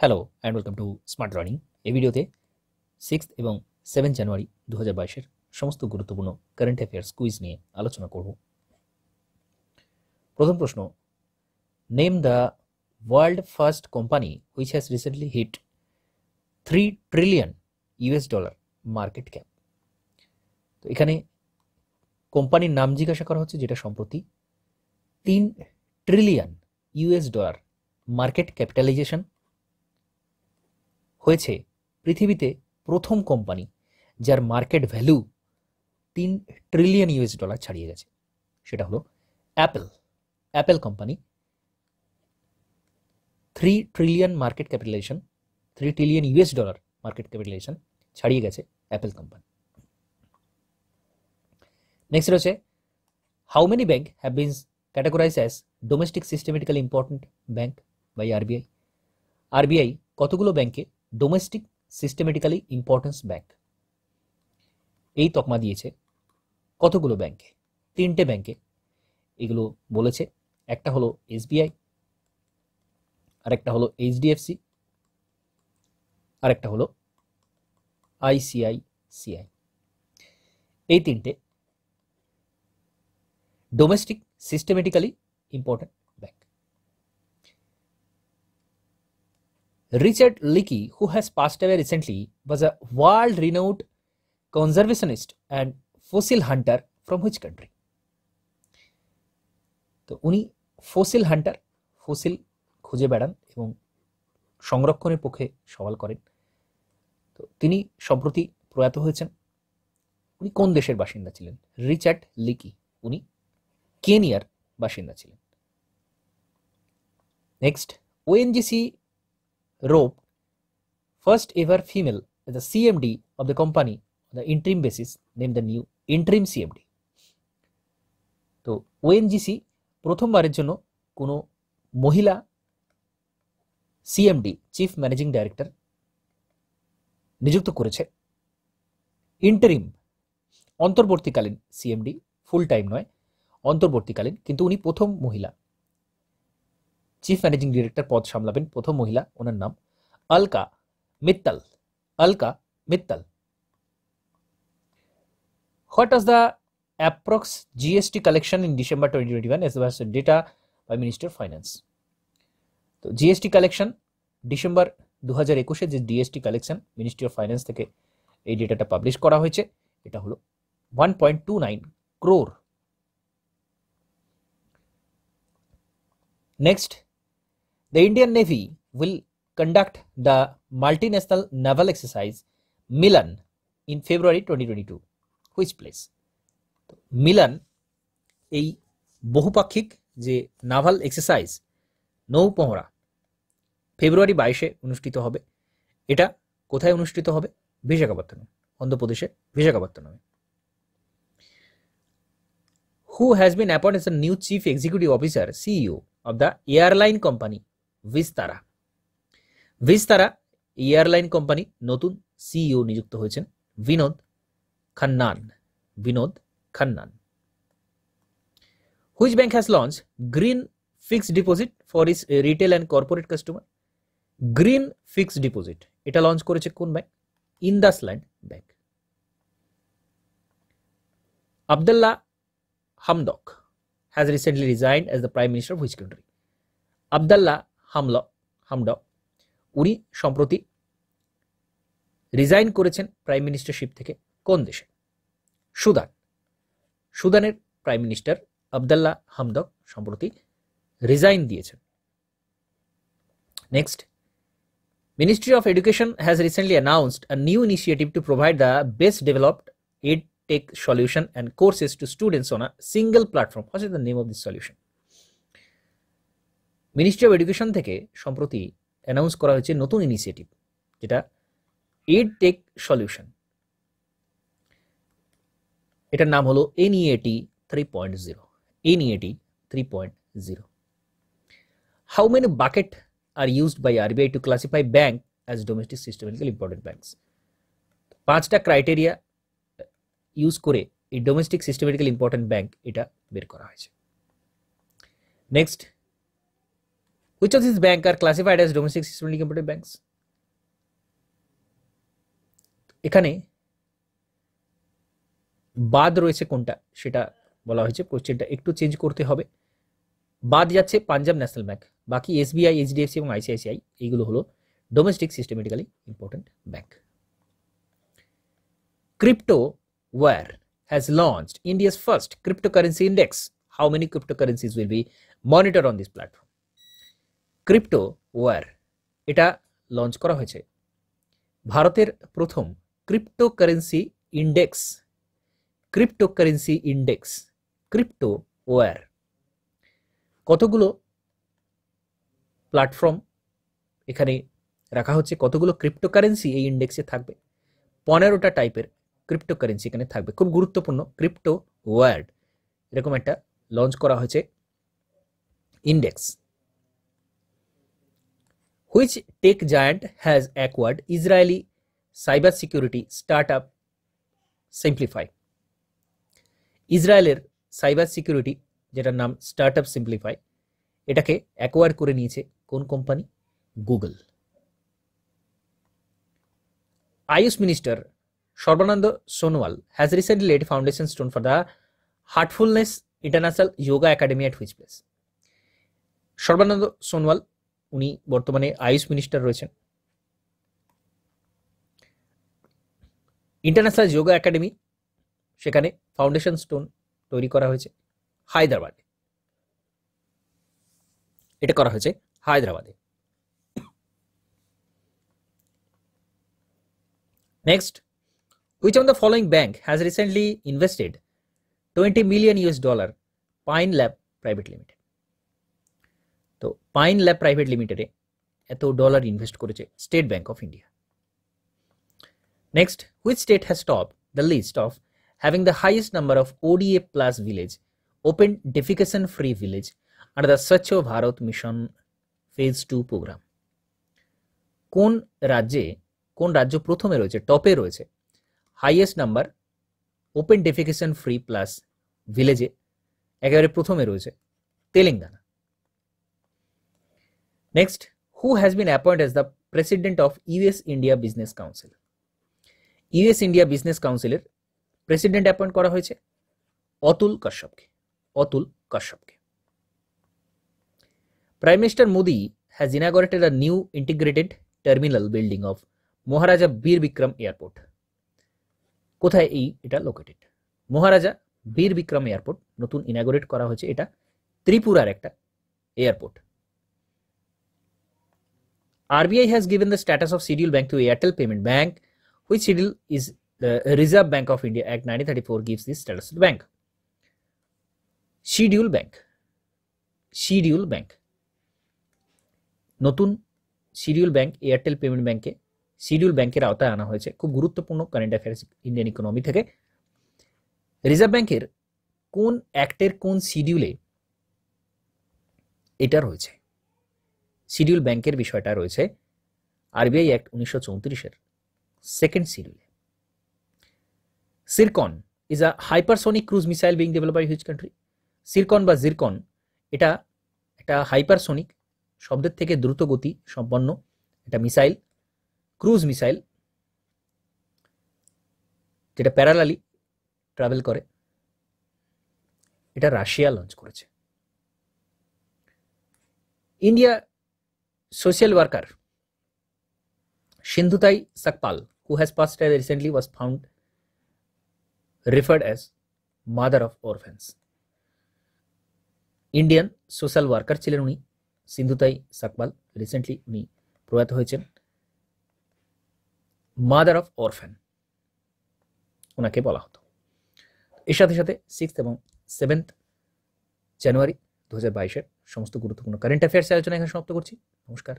Hello and welcome to smart learning. এই ভিডিওতে 6 এবং 7 জানুয়ারি 2022-এর সমস্ত গুরুত্বপূর্ণ কারেন্ট অ্যাফেয়ার্স কুইজ নিয়ে আলোচনা করব। প্রথম প্রশ্ন, name the world first company which has recently hit $3 trillion market cap. তো এখানে কোম্পানির নাম জিজ্ঞাসা করা হচ্ছে যেটা সম্প্রতি $3 ট্রিলিয়ন মার্কেট ক্যাপিটালাইজেশন হয়েছে। পৃথিবীতে প্রথম কোম্পানি যার মার্কেট ভ্যালু $3 ট্রিলিয়ন ছাড়িয়ে গেছে সেটা হলো Apple company. 3 trillion market capitalization, $3 trillion market capitalization ছাড়িয়ে গেছে অ্যাপেল কোম্পানি। নেক্সট রয়েছে, how many bank have been categorize as domestic systematically important bank by RBI. RBI কতগুলো ব্যাংকে ডোমেস্টিক সিস্টেমেটিক্যালি ইম্পর্টেন্স ব্যাংক এই তকমা দিয়েছে? কতগুলো ব্যাংকে? 3টে ব্যাংকে এগুলো বলেছে। একটা হলো এসবিআই, আরেকটা হলো এইচডিএফসি, আরেকটা হলো আইসিআইসিআই। এই 3টে domestic systematically important bank. Richard Leakey, who has passed away recently, was a world-renowned conservationist and fossil hunter from which country? তো উনি ফসিল হান্টার, ফসিল খুঁজে বেড়ান এবং সংরক্ষণের পক্ষে সওয়াল করেন। তো তিনি সম্প্রতি প্রয়াত হয়েছেন। উনি কোন দেশের বাসিন্দা ছিলেন? রিচার্ড লিকি, উনি কেনিয়ার বাসিন্দা ছিলেন। Next, ONGC roped first ever female as the CMD of the company on the interim basis, named the new interim CMD. তো ওএনজিসি প্রথমবারের জন্য কোনো মহিলা সিএমডি, চিফ ম্যানেজিং ডাইরেক্টর নিযুক্ত করেছে। ইন্টারিম, অন্তর্বর্তীকালীন সিএমডি, ফুল টাইম নয়, অন্তর্বর্তীকালীন, কিন্তু উনি প্রথম মহিলা চিফ ম্যানেজিং ডিরেক্টর পদ সামলাবেন, প্রথম মহিলা, ওনার নাম Alka Mittal. Alka Mittal. What was the approx GST collection in December 2021 as well as data by Ministry of Finance? তো জিএসটি কালেকশন ডিসেম্বর 2021-এ যে DST collection ministry of finance থেকে এই ডেটাটা পাবলিশ করা হয়েছে, এটা হলো 1.29 crore। Next, the Indian Navy will conduct the multinational naval exercise Milan in February 2022. Which place? Milan এই বহুপাক্ষিক যে নাভাল এক্সারসাইজ, নৌপহড়া, ফেব্রুয়ারি 22-এ অনুষ্ঠিত হবে। এটা কোথায় অনুষ্ঠিত হবে? বিশাখাপত্তনম, অন্ধ্রপ্রদেশের বিশাখাপত্তনমে। Who has been appointed as the new chief executive officer, CEO of the airline company Vistara? Vistara airline company নতুন সিইও নিযুক্ত হয়েছেন Vinod Kannan. Vinod Kannan. Which bank has launch green fixed deposit for is retail and corporate customer? Green fixed deposit এটা launch করেছে কোন bank? IndusInd bank. Abdullah Hamdok has recently resigned as the prime minister of which country? Abdullah Hamdok উনি সম্প্রতি resign করেছেন prime মিনিস্টারশিপ থেকে। কোন দেশে? Sudan. সুদানের প্রাইম মিনিস্টার আবদুল্লাহ হামদক সম্প্রতি রিজাইন দিয়েছেন। Next, ministry of education has recently announced a new initiative to provide the best developed ed tech solution and courses to students on a single platform. What is the name of this solution? Ministry of education থেকে সম্প্রতি announce করা হয়েছে নতুন initiative, যেটা add tech solution. এটার নাম হলো NEAT 3.0। NEAT 3.0। How many bucket are used by RBI to classify bank as domestic systematically important banks? 5টা ক্রাইটেরিয়া ইউজ করে এই ডোমেস্টিক সিস্টেমেটিক্যালি ইম্পর্টেন্ট ব্যাংক এটা বের করা হয়েছে। Next, Which of these banks are classified as domestic systematically important banks? এখানে বাদ রয়েছে কোনটা সেটা বলা হয়েছে, কোশ্চেনটা একটু চেঞ্জ করতে হবে। বাদ যাচ্ছে পাঞ্জাব ন্যাশনাল ব্যাংক, বাকি এসবিআই, এইচডিএফসি এবং আইসিআইসিআই এইগুলো হলো domestic systematically important bank. CryptoWare has launched India's first cryptocurrency index. How many cryptocurrencies will be monitored on this platform? CryptoWare এটা লঞ্চ করা হয়েছে ভারতের প্রথম cryptocurrency index. Cryptocurrency index CryptoWare কতগুলো প্ল্যাটফর্ম এখানে রাখা হচ্ছে, কতগুলো ক্রিপ্টোকারেন্সি এই ইন্ডেক্সে থাকবে? 15টা টাইপের ক্রিপ্টোকারেন্সি এখানে থাকবে। খুব গুরুত্বপূর্ণ CryptoWare এরকম একটা লঞ্চ করা হয়েছে index. Which tech giant has acquired Israeli cybersecurity startup Simplify? ইসরায়েলের সাইবার সিকিউরিটি যেটার নাম স্টার্টআপ সিম্পলিফাই, এটাকে অ্যাকোয়ার করে নিয়েছে কোন company? Google. Ayush minister Sarbananda Sonowal has recently laid foundation stone for the Heartfulness International Yoga Academy at which place? Sarbananda Sonowal উনি বর্তমানে Ayush minister রয়েছেন। ইন্টারন্যাশনাল যোগা একাডেমি সেখানে ফাউন্ডেশন স্টোন তৈরি করা হয়েছে হায়দ্রাবাদে, এটা করা হয়েছে হায়দ্রাবাদে। Next, which of the following bank has recently invested $20 million Pine Lab Private Limited? তো পাইন ল্যাব প্রাইভেট লিমিটেডে এত ডলার ইনভেস্ট করেছে State Bank of India. Next, which state has top the list of having the highest number of ODA plus village open defecation free village under the স্বচ্ছ Bharat mission phase 2 programme? কোন রাজ্য প্রথমে রয়েছে, টপে রয়েছে highest number open defecation free plus ভিলেজে একেবারে প্রথমে রয়েছে? Telangana. Next, who has been appointed as the president of US India Business Council? US India Business Council এর প্রেসিডেন্ট অ্যাপয়েন্ট করা হয়েছে Atul কাশ্যপকে। Prime Minister Modi has inaugurated a new integrated terminal building of Maharaja Bir Bikram Airport. কোথায় এটা located? মহারাজা বীর Vikram airport নতুন ইনাগোরেট করা হয়েছে, এটা ত্রিপুরার একটা airport. RBI has given the status of scheduled bank to Airtel Payment Bank, which schedule is the Reserve Bank of India Act 1934 gives this status to the bank. Schedule bank নতুন schedule bank Airtel payment ব্যাংকে schedule ব্যাংকের আওতায় আনা হয়েছে। খুব গুরুত্বপূর্ণ current affairs Indian economy থেকে। Reserve ব্যাংকের কোন অ্যাক্টের কোন শিডিউলে এটা রয়েছে? শিডিউল ব্যাংকের বিষয়টা রয়েছে RBI অ্যাক্ট 1934-এর সেকেন্ড শিডিউলে। Zircon is a hypersonic cruise missile being develop by which country? Zircon বা জিরকন এটা একটা হাইপারসোনিক শব্দের থেকে দ্রুত গতি সম্পন্ন একটা মিসাইল, ক্রুজ মিসাইল যেটা প্যারালালি ট্রাভেল করে, এটা রাশিয়া লঞ্চ করেছে। India social worker Sindhutai Sakpal, who has passed away recently, was found referred as mother of orphans. Indian social worker ছিলেন উনি সিন্ধুতাই সাকপাল, রিসেন্টলি উনি প্রয়াত হয়েছেন। মাদার অফ অরফ্যান ওনাকে বলা হতো। এর সাথে সাথে 6th এবং 7th জানুয়ারি 2022-এর সমস্ত গুরুত্বপূর্ণ কারেন্ট অ্যাফেয়ার্স আলোচনা এখানে সমাপ্ত করছি। নমস্কার।